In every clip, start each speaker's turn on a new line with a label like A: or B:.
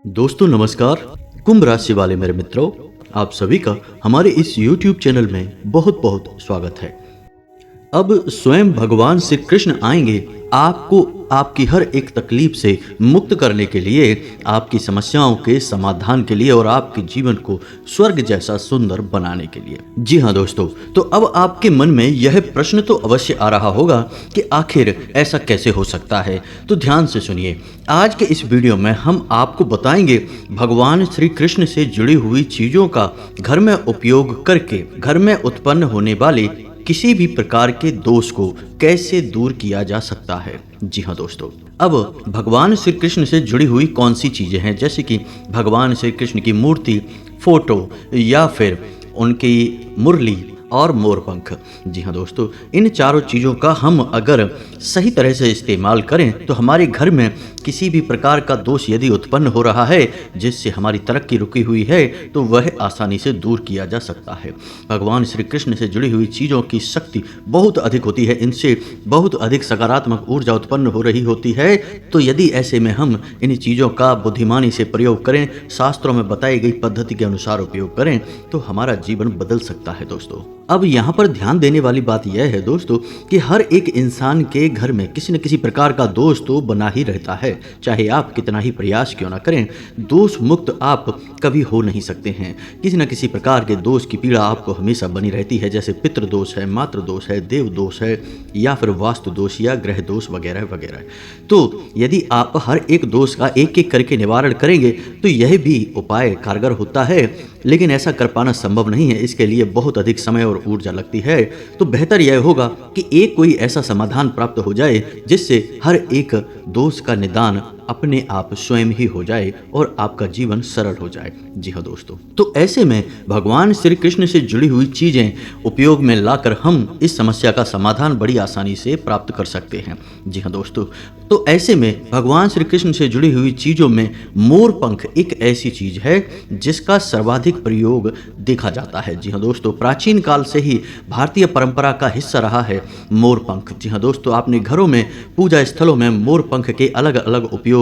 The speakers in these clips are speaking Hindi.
A: दोस्तों नमस्कार। कुंभ राशि वाले मेरे मित्रों, आप सभी का हमारे इस YouTube चैनल में बहुत बहुत स्वागत है। अब स्वयं भगवान श्री कृष्ण आएंगे आपको आपकी हर एक तकलीफ से मुक्त करने के लिए, आपकी समस्याओं के समाधान के लिए और आपके जीवन को स्वर्ग जैसा सुंदर बनाने के लिए। जी हाँ दोस्तों, तो अब आपके मन में यह प्रश्न तो अवश्य आ रहा होगा कि आखिर ऐसा कैसे हो सकता है। तो ध्यान से सुनिए, आज के इस वीडियो में हम आपको बताएंगे भगवान श्री कृष्ण से जुड़ी हुई चीजों का घर में उपयोग करके घर में उत्पन्न होने वाले किसी भी प्रकार के दोष को कैसे दूर किया जा सकता है। जी हाँ दोस्तों, अब भगवान श्री कृष्ण से जुड़ी हुई कौन सी चीजें हैं, जैसे कि भगवान श्री कृष्ण की मूर्ति, फोटो या फिर उनकी मुरली और मोरपंख। जी हाँ दोस्तों, इन चारों चीज़ों का हम अगर सही तरह से इस्तेमाल करें तो हमारे घर में किसी भी प्रकार का दोष यदि उत्पन्न हो रहा है जिससे हमारी तरक्की रुकी हुई है तो वह आसानी से दूर किया जा सकता है। भगवान श्री कृष्ण से जुड़ी हुई चीज़ों की शक्ति बहुत अधिक होती है, इनसे बहुत अधिक सकारात्मक ऊर्जा उत्पन्न हो रही होती है। तो यदि ऐसे में हम इन चीज़ों का बुद्धिमानी से प्रयोग करें, शास्त्रों में बताई गई पद्धति के अनुसार उपयोग करें तो हमारा जीवन बदल सकता है दोस्तों। अब यहाँ पर ध्यान देने वाली बात यह है दोस्तों कि हर एक इंसान के घर में किसी न किसी प्रकार का दोष तो बना ही रहता है, चाहे आप कितना ही प्रयास क्यों ना करें, दोष मुक्त आप कभी हो नहीं सकते हैं। किसी न किसी प्रकार के दोष की पीड़ा आपको हमेशा बनी रहती है, जैसे पितृ दोष है, मातृ दोष है, देव दोष है या फिर वास्तु दोष या ग्रह दोष वगैरह वगैरह। तो यदि आप हर एक दोष का एक एक करके निवारण करेंगे तो यह भी उपाय कारगर होता है, लेकिन ऐसा कर पाना संभव नहीं है, इसके लिए बहुत अधिक समय और ऊर्जा लगती है। तो बेहतर यह होगा कि एक कोई ऐसा समाधान प्राप्त हो जाए जिससे हर एक दोष का निदान अपने आप स्वयं ही हो जाए और आपका जीवन सरल हो जाए। जी हाँ दोस्तों, तो ऐसे में भगवान श्री कृष्ण से जुड़ी हुई चीजें उपयोग में लाकर हम इस समस्या का समाधान बड़ी आसानी से प्राप्त कर सकते हैं। जी हाँ दोस्तों, तो ऐसे में भगवान श्री कृष्ण से जुड़ी हुई चीजों में मोरपंख एक ऐसी चीज है जिसका सर्वाधिक प्रयोग देखा जाता है। जी हाँ दोस्तों, प्राचीन काल से ही भारतीय परंपरा का हिस्सा रहा है मोरपंख। जी हाँ दोस्तों, आपने घरों में, पूजा स्थलों में मोरपंख के अलग अलग उपयोग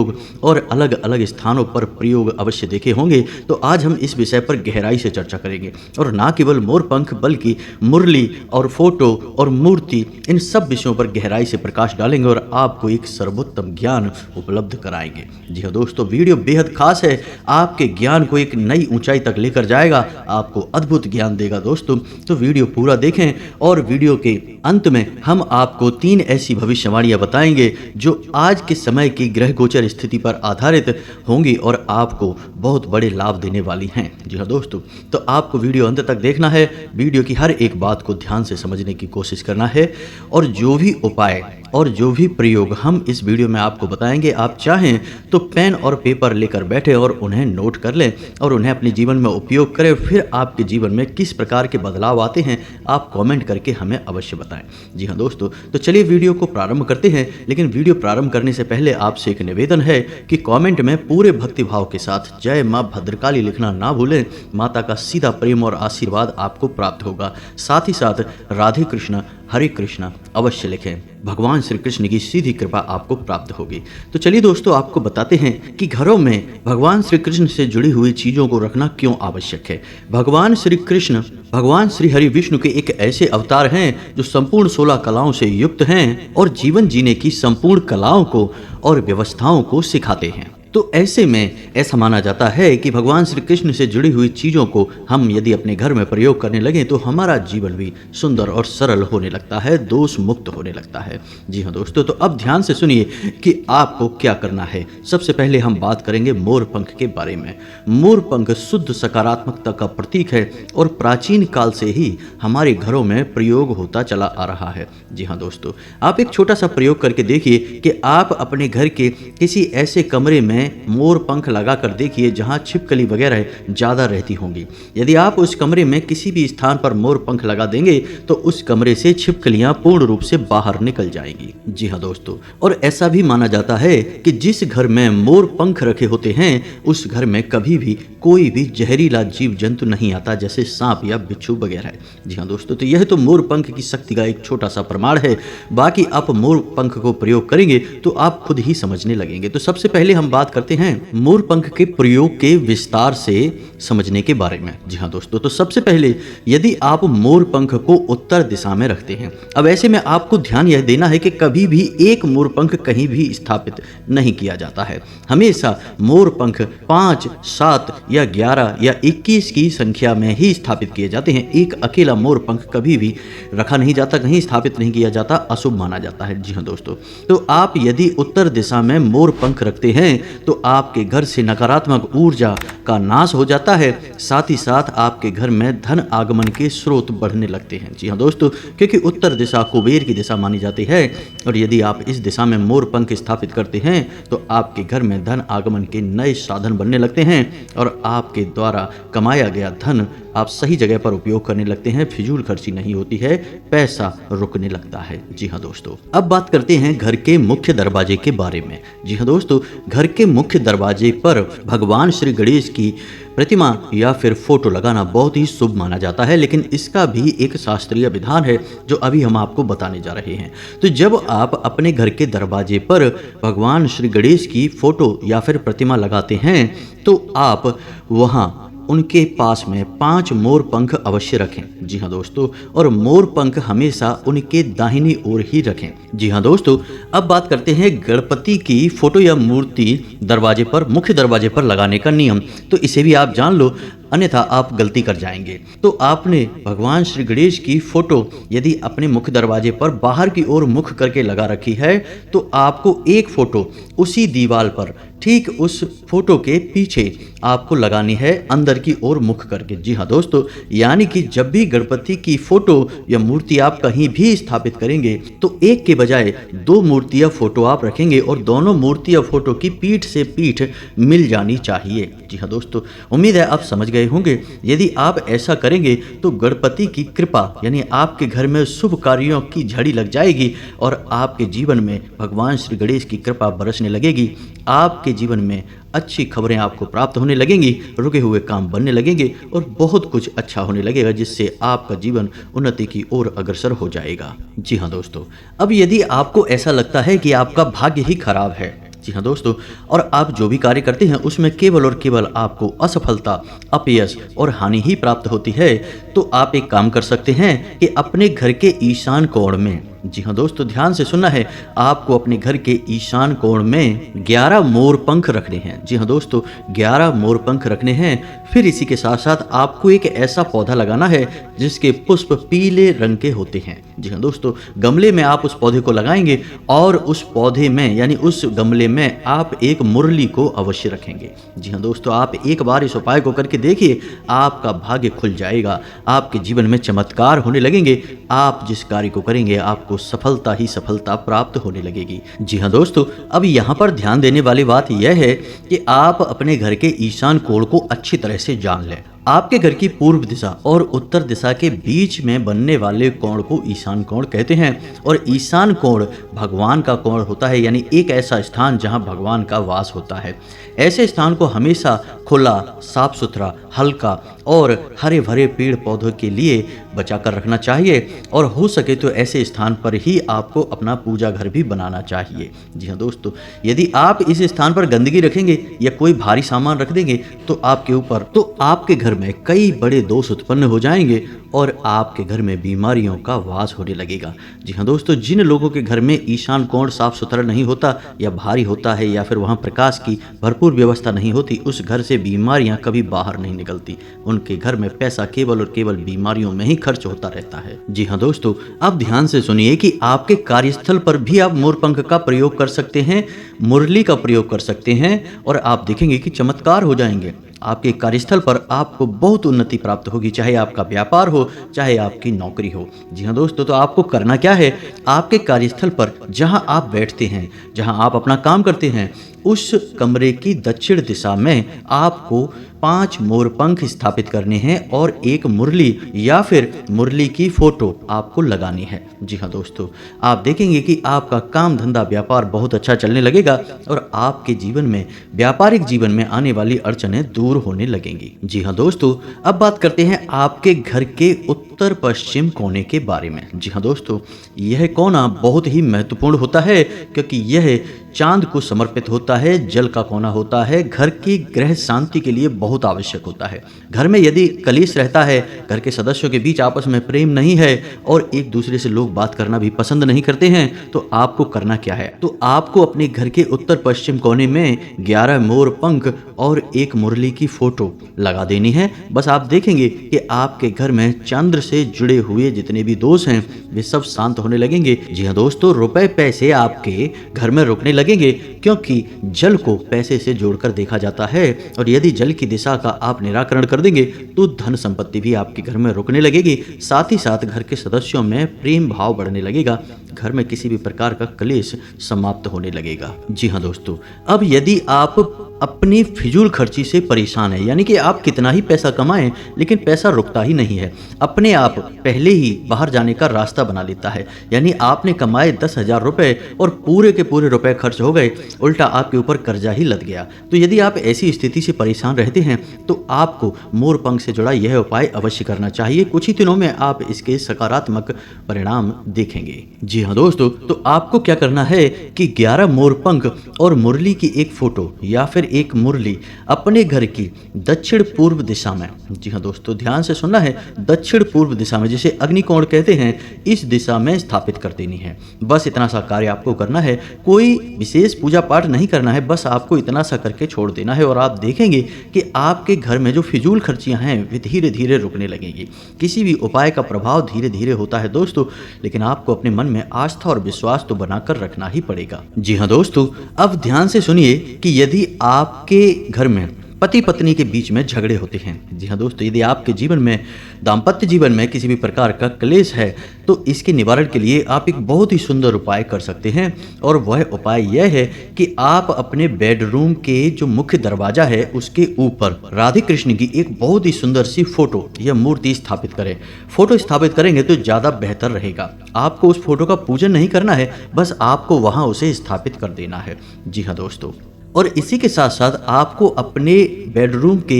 A: और अलग अलग स्थानों पर प्रयोग अवश्य देखे होंगे। तो आज हम इस विषय पर गहराई से चर्चा करेंगे और ना केवल मोरपंख बल्कि मुरली और फोटो और मूर्ति, इन सब विषयों पर गहराई से प्रकाश डालेंगे और आपको एक सर्वोत्तम ज्ञान उपलब्ध कराएंगे। जी हाँ दोस्तों, वीडियो बेहद खास है, आपके ज्ञान को एक नई ऊंचाई तक लेकर जाएगा, आपको अद्भुत ज्ञान देगा दोस्तों। तो वीडियो पूरा देखें और वीडियो के अंत में हम आपको 3 ऐसी भविष्यवाणियां बताएंगे जो आज के समय की ग्रह गोचर स्थिति पर आधारित होंगी और आपको बहुत बड़े लाभ देने वाली हैं। जी हाँ दोस्तों, तो आपको वीडियो अंत तक देखना है, वीडियो की हर एक बात को ध्यान से समझने की कोशिश करना है और जो भी उपाय और जो भी प्रयोग हम इस वीडियो में आपको बताएंगे, आप चाहें तो पेन और पेपर लेकर बैठे और उन्हें नोट कर लें और उन्हें अपने जीवन में उपयोग करें। फिर आपके जीवन में किस प्रकार के बदलाव आते हैं आप कमेंट करके हमें अवश्य बताएं। जी हाँ दोस्तों, तो चलिए वीडियो को प्रारंभ करते हैं, लेकिन वीडियो प्रारंभ करने से पहले आपसे एक निवेदन है कि कमेंट में पूरे भक्तिभाव के साथ जय माँ भद्रकाली लिखना ना भूलें। माता का सीधा प्रेम और आशीर्वाद आपको प्राप्त होगा। साथ ही साथ राधे कृष्ण हरे कृष्ण अवश्य लिखें, भगवान श्री कृष्ण की सीधी कृपा आपको प्राप्त होगी। तो चलिए दोस्तों, आपको बताते हैं कि घरों में भगवान श्री कृष्ण से जुड़ी हुई चीजों को रखना क्यों आवश्यक है। भगवान श्री कृष्ण भगवान श्री हरि विष्णु के एक ऐसे अवतार हैं जो संपूर्ण 16 कलाओं से युक्त हैं और जीवन जीने की संपूर्ण कलाओं को और व्यवस्थाओं को सिखाते हैं। तो ऐसे में ऐसा माना जाता है कि भगवान श्री कृष्ण से जुड़ी हुई चीज़ों को हम यदि अपने घर में प्रयोग करने लगें तो हमारा जीवन भी सुंदर और सरल होने लगता है, दोष मुक्त होने लगता है। जी हाँ दोस्तों, तो अब ध्यान से सुनिए कि आपको क्या करना है। सबसे पहले हम बात करेंगे मोरपंख के बारे में। मोरपंख शुद्ध सकारात्मकता का प्रतीक है और प्राचीन काल से ही हमारे घरों में प्रयोग होता चला आ रहा है। जी हाँ दोस्तों, आप एक छोटा सा प्रयोग करके देखिए कि आप अपने घर के किसी ऐसे कमरे में मोर पंख लगा कर देखिए जहां छिपकली वगैरह ज्यादा रहती होंगी। यदि आप उस कमरे में किसी भी स्थान पर मोर पंख लगा देंगे तो उस कमरे से छिपकलियां पूर्ण रूप से बाहर निकल जाएंगी। जी हाँ दोस्तों, और ऐसा भी माना जाता है कि जिस घर में मोर पंख रखे होते हैं उस घर में कभी भी कोई भी जहरीला जीव जंतु नहीं आता, जैसे सांप या बिच्छू वगैरह। जी हाँ दोस्तों, तो यह तो मोर पंख की शक्ति का एक छोटा सा प्रमाण है। बाकी आप मोर पंख को प्रयोग करेंगे तो आप खुद ही समझने लगेंगे। तो सबसे पहले हम बात करते हैं मोर पंख के प्रयोग के विस्तार से समझने के बारे में। जी हाँ दोस्तों, तो सबसे पहले यदि आप मोर पंख को उत्तर दिशा में रखते हैं, अब ऐसे में आपको ध्यान यह देना है कि कभी भी एक मोर पंख कहीं भी स्थापित नहीं किया जाता है। हमेशा मोर पंख 5, 7 या 11 या 21 की संख्या में ही स्थापित किए जाते हैं। एक अकेला मोर पंख कभी भी रखा नहीं जाता, कहीं स्थापित नहीं किया जाता, अशुभ माना जाता है। जी हाँ दोस्तों, तो आप यदि उत्तर दिशा में मोर पंख रखते हैं तो आपके घर से नकारात्मक ऊर्जा का नाश हो जाता है, साथ ही साथ आपके घर में धन आगमन के स्रोत बढ़ने लगते हैं। जी हाँ दोस्तों, क्योंकि उत्तर दिशा कुबेर की दिशा मानी जाती है और यदि आप इस दिशा में मोर पंख स्थापित करते हैं तो आपके घर में धन आगमन के नए साधन बनने लगते हैं और आपके द्वारा कमाया गया धन आप सही जगह पर उपयोग करने लगते हैं, फिजूल खर्ची नहीं होती है, पैसा रुकने लगता है। जी हाँ दोस्तों, अब बात करते हैं घर के मुख्य दरवाजे के बारे में। जी हाँ दोस्तों, घर के मुख्य दरवाजे पर भगवान श्री गणेश की प्रतिमा या फिर फोटो लगाना बहुत ही शुभ माना जाता है, लेकिन इसका भी एक शास्त्रीय विधान है जो अभी हम आपको बताने जा रहे हैं। तो जब आप अपने घर के दरवाजे पर भगवान श्री गणेश की फोटो या फिर प्रतिमा लगाते हैं तो आप वहाँ उनके पास में 5 मोर पंख अवश्य रखें। जी हाँ दोस्तों, और मोर पंख हमेशा उनके दाहिनी ओर ही रखें। जी हाँ दोस्तों, अब बात करते हैं गणपति की फोटो या मूर्ति दरवाजे पर, मुख्य दरवाजे पर लगाने का नियम। तो इसे भी आप जान लो, अन्यथा आप गलती कर जाएंगे। तो आपने भगवान श्री गणेश की फोटो यदि अपने मुख्य दरवाजे पर बाहर की ओर मुख करके लगा रखी है तो आपको एक फोटो उसी दीवार पर ठीक उस फोटो के पीछे आपको लगानी है, अंदर की ओर मुख करके। जी हाँ दोस्तों, यानी कि जब भी गणपति की फोटो या मूर्ति आप कहीं भी स्थापित करेंगे तो एक के बजाय 2 मूर्ति या फोटो आप रखेंगे और दोनों मूर्ति या फोटो की पीठ से पीठ मिल जानी चाहिए। जी हाँ दोस्तों, उम्मीद है आप समझ गए होंगे। यदि आप ऐसा करेंगे तो गणपति की कृपा यानी आपके घर में शुभ कार्यों की झड़ी लग जाएगी और आपके जीवन में भगवान श्री गणेश की कृपा बरसने लगेगी। आपके जीवन में अच्छी खबरें आपको प्राप्त होने लगेंगी, रुके हुए काम बनने लगेंगे और बहुत कुछ अच्छा होने लगेगा, जिससे आपका जीवन उन्नति की ओर अग्रसर हो जाएगा। जी हाँ दोस्तों, अब यदि आपको ऐसा लगता है कि आपका भाग्य ही खराब है, जी हाँ दोस्तों, और आप जो भी कार्य करते हैं उसमें केवल और केवल आपको असफलता, अपयश और हानि ही प्राप्त होती है, तो आप एक काम कर सकते हैं कि अपने घर के ईशान कोण में, जी हाँ दोस्तों ध्यान से सुनना है, आपको अपने घर के ईशान कोण में 11 मोर पंख रखने हैं। जी हाँ दोस्तों, 11 मोर पंख रखने हैं। फिर इसी के साथ साथ आपको एक ऐसा पौधा लगाना है जिसके पुष्प पीले रंग के होते हैं। जी हाँ दोस्तों, गमले में आप उस पौधे को लगाएंगे और उस पौधे में यानी उस गमले में आप एक मुरली को अवश्य रखेंगे। जी हाँ दोस्तों, आप एक बार इस उपाय को करके देखिए, आपका भाग्य खुल जाएगा, आपके जीवन में चमत्कार होने लगेंगे। आप जिस कार्य को करेंगे आपको सफलता ही सफलता प्राप्त होने लगेगी। जी हाँ दोस्तों, अब यहाँ पर ध्यान देने वाली बात यह है कि आप अपने घर के ईशान कोण को अच्छी तरह से जान लें। आपके घर की पूर्व दिशा और उत्तर दिशा के बीच में बनने वाले कोण को ईशान कोण कहते हैं और ईशान कोण भगवान का कोण होता है, यानी एक ऐसा स्थान जहां भगवान का वास होता है। ऐसे स्थान को हमेशा खुला, साफ सुथरा, हल्का और हरे भरे पेड़ पौधों के लिए बचा कर रखना चाहिए और हो सके तो ऐसे स्थान पर ही आपको अपना पूजा घर भी बनाना चाहिए। जी हाँ दोस्तों, यदि आप इस स्थान पर गंदगी रखेंगे या कोई भारी सामान रख देंगे तो आपके घर में कई बड़े दोष उत्पन्न हो जाएंगे और आपके घर में बीमारियों का वास होने लगेगा। जी हाँ दोस्तों, जिन लोगों के घर में ईशान कोण साफ सुथरा नहीं होता या भारी होता है या फिर वहाँ प्रकाश की भरपूर व्यवस्था नहीं होती, उस घर से बीमारियां कभी बाहर नहीं निकलती। उनके घर में पैसा केवल और केवल बीमारियों में ही खर्च होता रहता है। जी हाँ दोस्तों, आप ध्यान से सुनिए कि आपके कार्यस्थल पर भी आप मोरपंख का प्रयोग कर सकते हैं, मुरली का प्रयोग कर सकते हैं और आप देखेंगे कि चमत्कार हो जाएंगे। आपके कार्यस्थल पर आपको बहुत उन्नति प्राप्त होगी, चाहे आपका व्यापार हो चाहे आपकी नौकरी हो। जी हाँ दोस्तों, तो आपको करना क्या है, आपके कार्यस्थल पर जहां आप बैठते हैं, जहां आप अपना काम करते हैं, उस कमरे की दक्षिण दिशा में आपको 5 मोरपंख स्थापित करने हैं और एक मुरली या फिर मुरली की फोटो आपको लगानी है। जी हाँ दोस्तों, आप देखेंगे कि आपका काम धंधा व्यापार बहुत अच्छा चलने लगेगा और आपके जीवन में, व्यापारिक जीवन में आने वाली अड़चनें दूर होने लगेंगी। जी हाँ दोस्तों, अब बात करते हैं आपके घर के उत्तर पश्चिम कोने के बारे में। जी हाँ दोस्तों, यह कोना बहुत ही महत्वपूर्ण होता है क्योंकि यह चांद को समर्पित होता है, जल का कोना होता है, घर की ग्रह शांति के लिए बहुत आवश्यक होता है। घर में यदि कलेश रहता है, घर के सदस्यों के बीच आपस में प्रेम नहीं है और एक दूसरे से लोग बात करना भी पसंद नहीं करते हैं, तो आपको करना क्या है? तो आपको अपने घर के उत्तर पश्चिम कोने में 11 मोर पंख और एक मुरली की फोटो लगा देनी है। बस आप देखेंगे कि आपके घर में चंद्र से जुड़े हुए जितने भी दोष हैं वे सब शांत होने लगेंगे। जी हाँ दोस्तों, रुपए पैसे आपके घर में रुकने लगेंगे, क्योंकि जल को पैसे से जोड़कर देखा जाता है और यदि जल की दिशा का आप निराकरण कर देंगे तो धन संपत्ति भी आपके घर में रुकने लगेगी। साथ ही साथ घर के सदस्यों में प्रेम भाव बढ़ने लगेगा, घर में किसी भी प्रकार का क्लेश समाप्त होने लगेगा। जी हाँ दोस्तों, अब यदि आप अपनी फिजूल खर्ची से परेशान है, यानी कि आप कितना ही पैसा कमाएं लेकिन पैसा रुकता ही नहीं है, अपने आप पहले ही बाहर जाने का रास्ता बना लेता है, यानी आपने कमाए 10,000 रुपए और पूरे के पूरे रुपए खर्च हो गए, उल्टा आपके ऊपर कर्जा ही लद गया। तो यदि आप ऐसी स्थिति से परेशान रहते हैं तो आपको मोर पंख से जुड़ा यह उपाय अवश्य करना चाहिए। कुछ ही दिनों में आप इसके सकारात्मक परिणाम देखेंगे। जी हाँ दोस्तों, तो आपको क्या करना है कि 11 मोर पंख और मुरली की एक फोटो या फिर एक मुरली अपने घर की दक्षिण पूर्व दिशा में, जी हाँ दोस्तों ध्यान से सुनना है, दक्षिण पूर्व दिशा में, जिसे अग्निकोण कहते हैं, इस दिशा में स्थापित कर देनी है। बस इतना सा कार्य आपको करना है, कोई विशेष पूजा पाठ नहीं करना है, बस आपको इतना सा करके छोड़ देना है और आप देखेंगे कि आपके घर में जो फिजूल खर्चियां हैं वे धीरे धीरे रुकने लगेंगी। किसी भी उपाय का प्रभाव धीरे धीरे होता है दोस्तों, लेकिन आपको अपने मन में आस्था और विश्वास तो बनाकर रखना ही पड़ेगा। जी हाँ दोस्तों, अब ध्यान से सुनिए कि यदि आपके घर में पति पत्नी के बीच में झगड़े होते हैं, जी हाँ दोस्तों, यदि आपके जीवन में दाम्पत्य जीवन में किसी भी प्रकार का क्लेश है तो इसके निवारण के लिए आप एक बहुत ही सुंदर उपाय कर सकते हैं और वह उपाय यह है कि आप अपने बेडरूम के जो मुख्य दरवाजा है उसके ऊपर राधे कृष्ण की एक बहुत ही सुंदर सी फोटो या मूर्ति स्थापित करें। फोटो स्थापित करेंगे तो ज़्यादा बेहतर रहेगा। आपको उस फोटो का पूजन नहीं करना है, बस आपको वहाँ उसे स्थापित कर देना है। जी हाँ दोस्तों, और इसी के साथ साथ आपको अपने बेडरूम के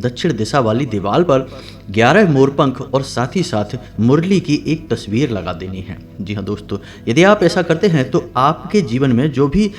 A: दक्षिण दिशा वाली दीवार पर 11 मोरपंख और साथ ही साथ मुरली की एक तस्वीर लगा देनी है। जी हाँ दोस्तों, यदि आप ऐसा करते हैं तो आपके जीवन में जो भी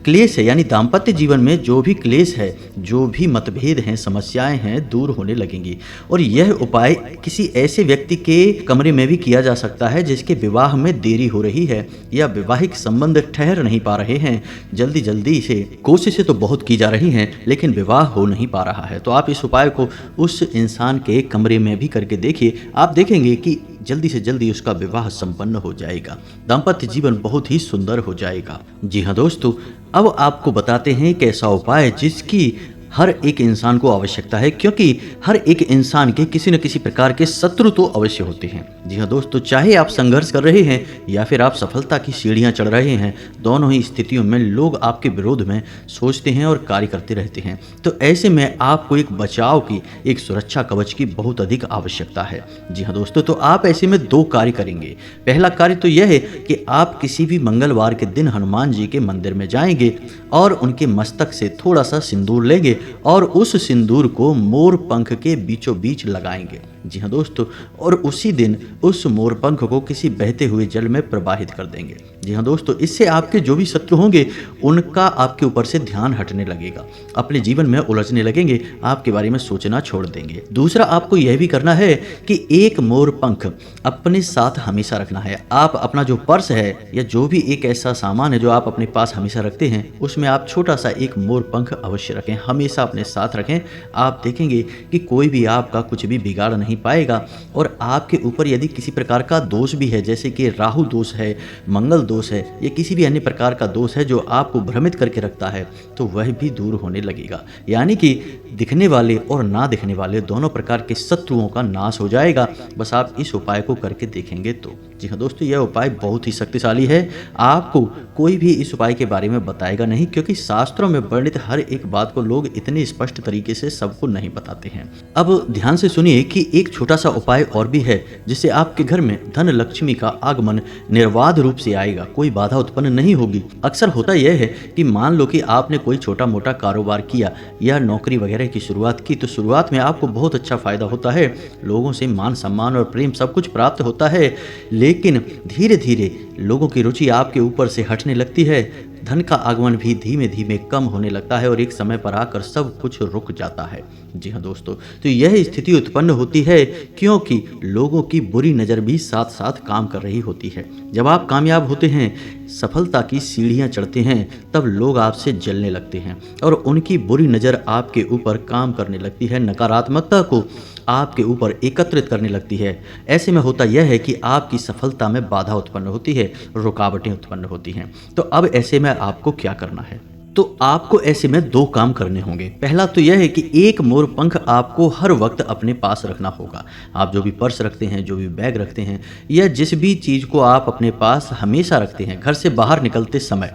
A: क्लेश है, यानी दाम्पत्य जीवन में जो भी क्लेश है, जो भी मतभेद हैं, समस्याएं हैं, दूर होने लगेंगी। और यह उपाय किसी ऐसे व्यक्ति के कमरे में भी किया जा सकता है जिसके विवाह में देरी हो रही है या वैवाहिक संबंध ठहर नहीं पा रहे हैं, जल्दी जल्दी से कोशिशें तो बहुत की जा रही हैं लेकिन विवाह हो नहीं पा रहा है। तो आप इस उपाय को उस इंसान के कमरे में भी करके देखिए, आप देखेंगे कि जल्दी से जल्दी उसका विवाह संपन्न हो जाएगा, दाम्पत्य जीवन बहुत ही सुंदर हो जाएगा। जी हाँ दोस्तों, अब आपको बताते हैं एक ऐसा उपाय जिसकी हर एक इंसान को आवश्यकता है, क्योंकि हर एक इंसान के किसी न किसी प्रकार के शत्रु तो अवश्य होते हैं। जी हाँ दोस्तों, चाहे आप संघर्ष कर रहे हैं या फिर आप सफलता की सीढ़ियां चढ़ रहे हैं, दोनों ही स्थितियों में लोग आपके विरोध में सोचते हैं और कार्य करते रहते हैं। तो ऐसे में आपको एक बचाव की, एक सुरक्षा कवच की बहुत अधिक आवश्यकता है। जी हाँ दोस्तों, तो आप ऐसे में 2 कार्य करेंगे। पहला कार्य तो यह है कि आप किसी भी मंगलवार के दिन हनुमान जी के मंदिर में जाएंगे और उनके मस्तक से थोड़ा सा सिंदूर लेंगे और उस सिंदूर को मोर पंख के बीचों बीच लगाएंगे। जी हाँ दोस्तों, और उसी दिन उस मोर पंख को किसी बहते हुए जल में प्रवाहित कर देंगे। जी हाँ दोस्तों, इससे आपके जो भी शत्रु होंगे उनका आपके ऊपर से ध्यान हटने लगेगा, अपने जीवन में उलझने लगेंगे, आपके बारे में सोचना छोड़ देंगे। दूसरा आपको यह भी करना है कि एक मोर पंख अपने साथ हमेशा रखना है। आप अपना जो पर्स है या जो भी एक ऐसा सामान है जो आप अपने पास हमेशा रखते हैं, उसमें आप छोटा सा एक मोर पंख अवश्य रखें, हमेशा अपने साथ रखें। आप देखेंगे कि कोई भी आपका कुछ भी बिगाड़ नहीं पाएगा। और आपके ऊपर यदि किसी प्रकार का दोष भी है, जैसे कि राहु दोष है, मंगल दोष है या किसी भी अन्य प्रकार का दोष है जो आपको भ्रमित करके रखता है, तो वह भी दूर होने लगेगा। यानी कि दिखने वाले और ना दिखने वाले दोनों प्रकार के शत्रुओं का नाश हो जाएगा, बस आप इस उपाय को करके देखेंगे तो। जी हाँ दोस्तों, यह उपाय बहुत ही शक्तिशाली है। आपको कोई भी इस उपाय के बारे में बताएगा नहीं, क्योंकि शास्त्रों में वर्णित हर एक बात को लोग इतने स्पष्ट तरीके से सबको नहीं बताते हैं। अब ध्यान से सुनिए कि एक छोटा सा उपाय और भी है जिससे आपके घर में धन लक्ष्मी का आगमन निर्बाध रूप से आएगा, कोई बाधा उत्पन्न नहीं होगी। अक्सर होता यह है कि मान लो कि आपने कोई छोटा मोटा कारोबार किया या नौकरी वगैरह की शुरुआत की, तो शुरुआत में आपको बहुत अच्छा फायदा होता है, लोगों से मान सम्मान और प्रेम सब कुछ प्राप्त होता है, लेकिन धीरे धीरे लोगों की रुचि आपके ऊपर से हटने लगती है, धन का आगमन भी धीमे धीमे कम होने लगता है और एक समय पर आकर सब कुछ रुक जाता है। जी हाँ दोस्तों, तो यह स्थिति उत्पन्न होती है क्योंकि लोगों की बुरी नज़र भी साथ साथ काम कर रही होती है। जब आप कामयाब होते हैं, सफलता की सीढ़ियाँ चढ़ते हैं, तब लोग आपसे जलने लगते हैं और उनकी बुरी नज़र आपके ऊपर काम करने लगती है, नकारात्मकता को आपके ऊपर एकत्रित करने लगती है। ऐसे में होता यह है कि आपकी सफलता में बाधा उत्पन्न होती है, रुकावटें उत्पन्न होती हैं। तो अब ऐसे में आपको क्या करना है? तो आपको ऐसे में 2 काम करने होंगे। पहला तो यह है कि एक मोरपंख आपको हर वक्त अपने पास रखना होगा। आप जो भी पर्स रखते हैं, जो भी बैग रखते हैं, या जिस भी चीज़ को आप अपने पास हमेशा रखते हैं, घर से बाहर निकलते समय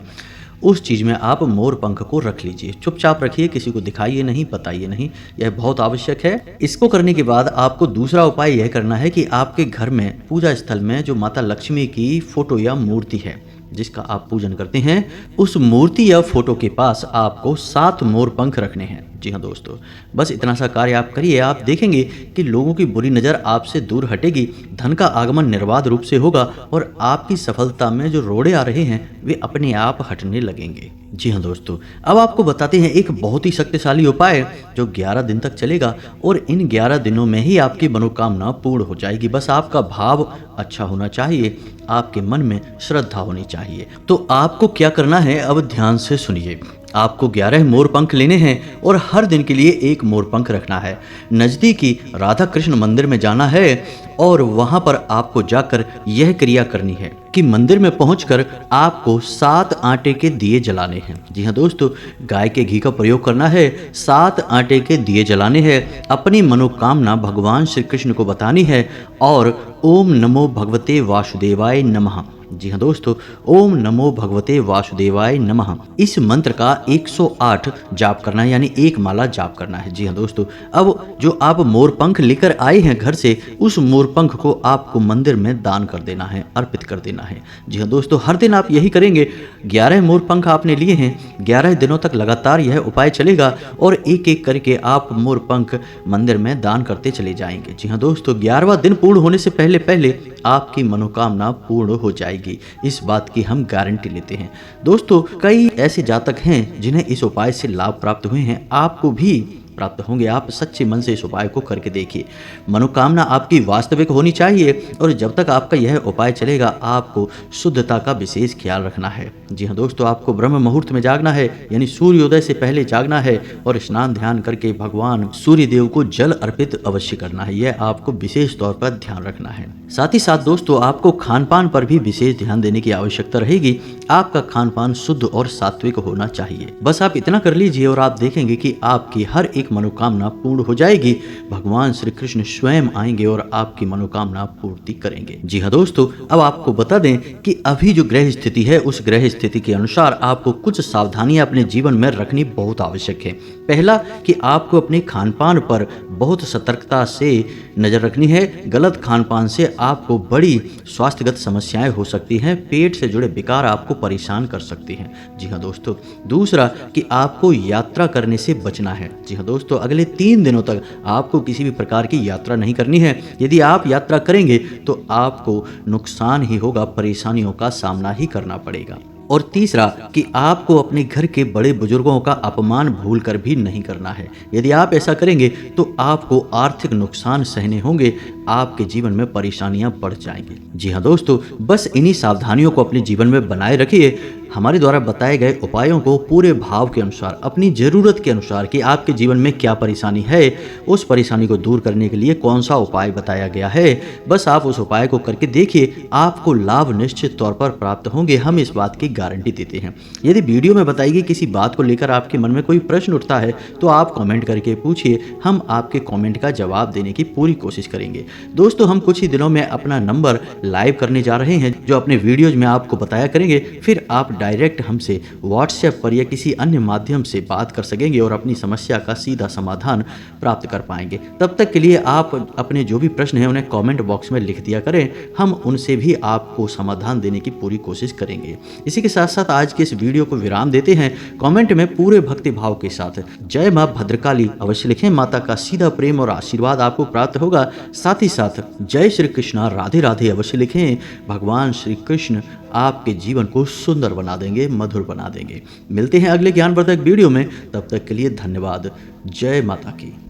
A: उस चीज़ में आप मोरपंख को रख लीजिए। चुपचाप रखिए, किसी को दिखाइए नहीं, बताइए नहीं, यह बहुत आवश्यक है। इसको करने के बाद आपको दूसरा उपाय यह करना है कि आपके घर में पूजा स्थल में जो माता लक्ष्मी की फोटो या मूर्ति है जिसका आप पूजन करते हैं, उस मूर्ति या फोटो के पास आपको 7 मोरपंख रखने हैं। जी हाँ दोस्तों, बस इतना सा कार्य आप करिए। आप देखेंगे कि लोगों की बुरी नज़र आपसे दूर हटेगी, धन का आगमन निर्बाध रूप से होगा और आपकी सफलता में जो रोड़े आ रहे हैं वे अपने आप हटने लगेंगे। जी हाँ दोस्तों, अब आपको बताते हैं एक बहुत ही शक्तिशाली उपाय जो 11 दिन तक चलेगा और इन 11 दिनों में ही आपकी मनोकामना पूर्ण हो जाएगी। बस आपका भाव अच्छा होना चाहिए, आपके मन में श्रद्धा होनी चाहिए। तो आपको क्या करना है, अब ध्यान से सुनिए। आपको 11 मोरपंख लेने हैं और हर दिन के लिए एक मोरपंख रखना है। नज़दीकी राधा कृष्ण मंदिर में जाना है और वहां पर आपको जाकर यह क्रिया करनी है कि मंदिर में पहुंचकर आपको 7 आटे के दिए जलाने हैं। जी हाँ दोस्तों, गाय के घी का प्रयोग करना है, 7 आटे के दिए जलाने हैं, अपनी मनोकामना भगवान श्री कृष्ण को बतानी है और ओम नमो भगवते वासुदेवाय नमः। जी हाँ दोस्तों, ओम नमो भगवते वासुदेवाय नमः इस मंत्र का 108 जाप करना है, यानी एक माला जाप करना है। जी हाँ दोस्तों, अब जो आप मोरपंख लेकर आए हैं घर से, उस मोरपंख को आपको मंदिर में दान कर देना है, अर्पित कर देना है। जी हाँ दोस्तों, हर दिन आप यही करेंगे। 11 मोरपंख आपने लिए हैं, 11 दिनों तक लगातार यह उपाय चलेगा और एक एक करके आप मोरपंख मंदिर में दान करते चले जाएंगे। जी हाँ दोस्तों, 11वां दिन पूर्ण होने से पहले पहले आपकी मनोकामना पूर्ण हो जाएगी, इस बात की हम गारंटी लेते हैं। दोस्तों, कई ऐसे जातक हैं जिन्हें इस उपाय से लाभ प्राप्त हुए हैं, आपको भी प्राप्त होंगे। आप सच्चे मन से इस उपाय को करके देखिए। मनोकामना आपकी वास्तविक होनी चाहिए और जब तक आपका यह उपाय चलेगा आपको शुद्धता का विशेष ख्याल रखना है। जी हाँ दोस्तों, आपको ब्रह्म मुहूर्त में जागना है, यानी सूर्योदय से पहले जागना है और स्नान ध्यान करके भगवान सूर्य देव को जल अर्पित अवश्य करना है। यह आपको विशेष तौर पर ध्यान रखना है। साथ ही साथ दोस्तों, आपको खान पान पर भी विशेष ध्यान देने की आवश्यकता रहेगी। आपका खान पान शुद्ध और सात्विक होना चाहिए। बस आप इतना कर लीजिए और आप देखेंगे कि आपकी हर एक मनोकामना पूर्ण हो जाएगी। भगवान श्री कृष्ण स्वयं आएंगे और आपकी मनोकामना पूर्ति करेंगे। जी हाँ दोस्तों, अब आपको बता दें कि अभी जो ग्रह स्थिति है, उस ग्रह स्थिति के अनुसार आपको कुछ सावधानियां अपने जीवन में रखनी बहुत आवश्यक है। पहला कि आपको अपने खान पान पर बहुत सतर्कता से नजर रखनी है। गलत खान पान से आपको बड़ी स्वास्थ्यगत समस्याएं हो सकती हैं, पेट से जुड़े विकार आपको परेशान कर सकती हैं। जी हाँ दोस्तों, दूसरा कि आपको यात्रा करने से बचना है। जी हाँ दोस्तों, अगले 3 दिनों तक आपको किसी भी प्रकार की यात्रा नहीं करनी है। यदि आप यात्रा करेंगे तो आपको नुकसान ही होगा, परेशानियों का सामना ही करना पड़ेगा। और तीसरा कि आपको अपने घर के बड़े बुजुर्गों का अपमान भूल कर भी नहीं करना है। यदि आप ऐसा करेंगे तो आपको आर्थिक नुकसान सहने होंगे, आपके जीवन में परेशानियां बढ़ जाएंगी। जी हाँ दोस्तों, बस इन्हीं सावधानियों को अपने जीवन में बनाए रखिए। हमारे द्वारा बताए गए उपायों को पूरे भाव के अनुसार, अपनी ज़रूरत के अनुसार कि आपके जीवन में क्या परेशानी है, उस परेशानी को दूर करने के लिए कौन सा उपाय बताया गया है, बस आप उस उपाय को करके देखिए, आपको लाभ निश्चित तौर पर प्राप्त होंगे। हम इस बात की गारंटी देते हैं। यदि वीडियो में बताई गई किसी बात को लेकर आपके मन में कोई प्रश्न उठता है तो आप कमेंट करके पूछिए, हम आपके कमेंट का जवाब देने की पूरी कोशिश करेंगे। दोस्तों, हम कुछ ही दिनों में अपना नंबर लाइव करने जा रहे हैं, जो अपने वीडियोज में आपको बताया करेंगे। फिर आप डायरेक्ट हमसे व्हाट्सएप पर या किसी अन्य माध्यम से बात कर सकेंगे और अपनी समस्या का सीधा समाधान प्राप्त कर पाएंगे। तब तक के लिए आप अपने जो भी प्रश्न हैं उन्हें कमेंट बॉक्स में लिख दिया करें, हम उनसे भी आपको समाधान देने की पूरी कोशिश करेंगे। इसी के साथ साथ आज के इस वीडियो को विराम देते हैं। कमेंट में पूरे भक्ति भाव के साथ जय मां भद्रकाली अवश्य लिखें। माता का सीधा प्रेम और आशीर्वाद आपको प्राप्त होगा। साथ साथ ही साथ जय श्री कृष्णा राधे राधे अवश्य लिखें। भगवान श्री कृष्ण आपके जीवन को सुंदर बना देंगे, मधुर बना देंगे। मिलते हैं अगले ज्ञानवर्धक वीडियो में, तब तक के लिए धन्यवाद। जय माता की।